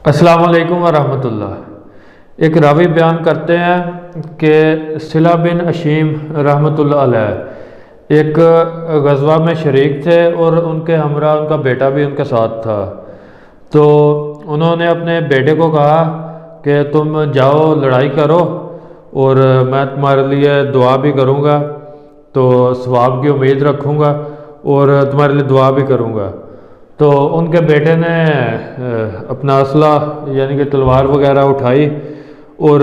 अस्सलाम वालेकुम वरहमत उल्लाह। एक रावी बयान करते हैं कि सिला बिन अशीम रहमतुल्लाह अलैह एक गज़वा में शरीक थे और उनके हमरा उनका बेटा भी उनके साथ था। तो उन्होंने अपने बेटे को कहा कि तुम जाओ लड़ाई करो और मैं तुम्हारे लिए दुआ भी करूँगा, तो सवाब की उम्मीद रखूँगा और तुम्हारे लिए दुआ भी करूँगा। तो उनके बेटे ने अपना असला यानी कि तलवार वगैरह उठाई और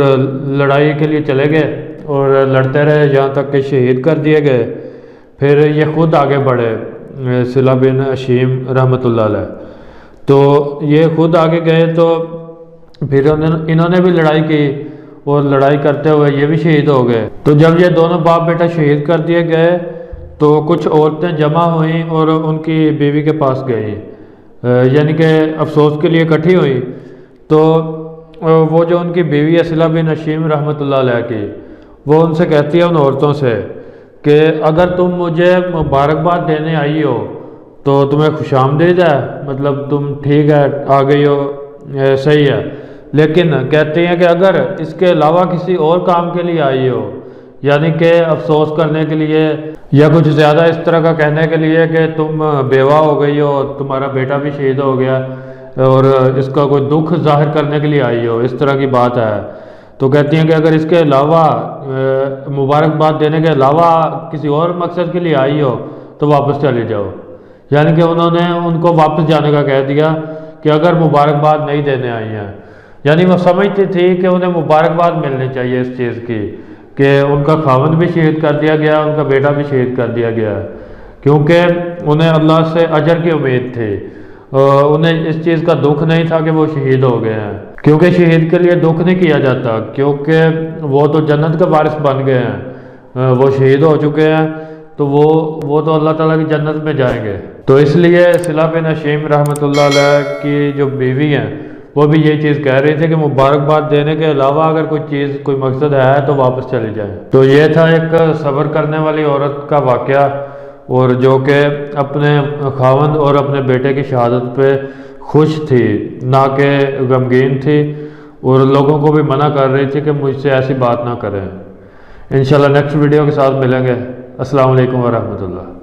लड़ाई के लिए चले गए और लड़ते रहे यहाँ तक कि शहीद कर दिए गए। फिर ये ख़ुद आगे बढ़े सिला बिन अशीम रहमतुल्लाह अलैह। तो ये ख़ुद आगे गए तो फिर इन्होंने भी लड़ाई की और लड़ाई करते हुए ये भी शहीद हो गए। तो जब ये दोनों बाप बेटा शहीद कर दिए गए तो कुछ औरतें जमा हुई और उनकी बीवी के पास गई, यानी कि अफसोस के लिए इकट्ठी हुई। तो वो जो उनकी बीवी है सिला बिन अशीम रहमतुल्लाह अलैह की, वो उनसे कहती है उन औरतों से कि अगर तुम मुझे मुबारकबाद देने आई हो तो तुम्हें खुशामदीद है, मतलब तुम ठीक है आ गई हो, सही है। लेकिन कहती हैं कि अगर इसके अलावा किसी और काम के लिए आई हो, यानी कि अफसोस करने के लिए या कुछ ज़्यादा इस तरह का कहने के लिए कि तुम बेवा हो गई हो, तुम्हारा बेटा भी शहीद हो गया और इसका कोई दुख जाहिर करने के लिए आई हो, इस तरह की बात है, तो कहती हैं कि अगर इसके अलावा मुबारकबाद देने के अलावा किसी और मकसद के लिए आई हो तो वापस चले जाओ। यानी कि उन्होंने उनको वापस जाने का कह दिया कि अगर मुबारकबाद नहीं देने आई हैं, यानी वो समझती थी कि उन्हें मुबारकबाद मिलनी चाहिए इस चीज़ की कि उनका खावंद भी शहीद कर दिया गया, उनका बेटा भी शहीद कर दिया गया, क्योंकि उन्हें अल्लाह से अजर की उम्मीद थी। उन्हें इस चीज़ का दुख नहीं था कि वो शहीद हो गए हैं, क्योंकि शहीद के लिए दुख नहीं किया जाता, क्योंकि वो तो जन्नत के वारिस बन गए हैं, वो शहीद हो चुके हैं, तो वो तो अल्लाह ताला की जन्नत में जाएंगे। तो इसलिए सिला बिन अशीम रहमतुल्लाह अलैह की जो बीवी हैं वो भी यही चीज़ कह रही थी कि मुबारकबाद देने के अलावा अगर कोई चीज़ कोई मकसद है तो वापस चली जाए। तो ये था एक सब्र करने वाली औरत का वाक़या, और जो कि अपने खावंद और अपने बेटे की शहादत पे खुश थी, ना कि गमगीन थी, और लोगों को भी मना कर रही थी कि मुझसे ऐसी बात ना करें। इंशाल्लाह नेक्स्ट वीडियो के साथ मिलेंगे। अस्सलाम वालेकुम वरहमतुल्लाह।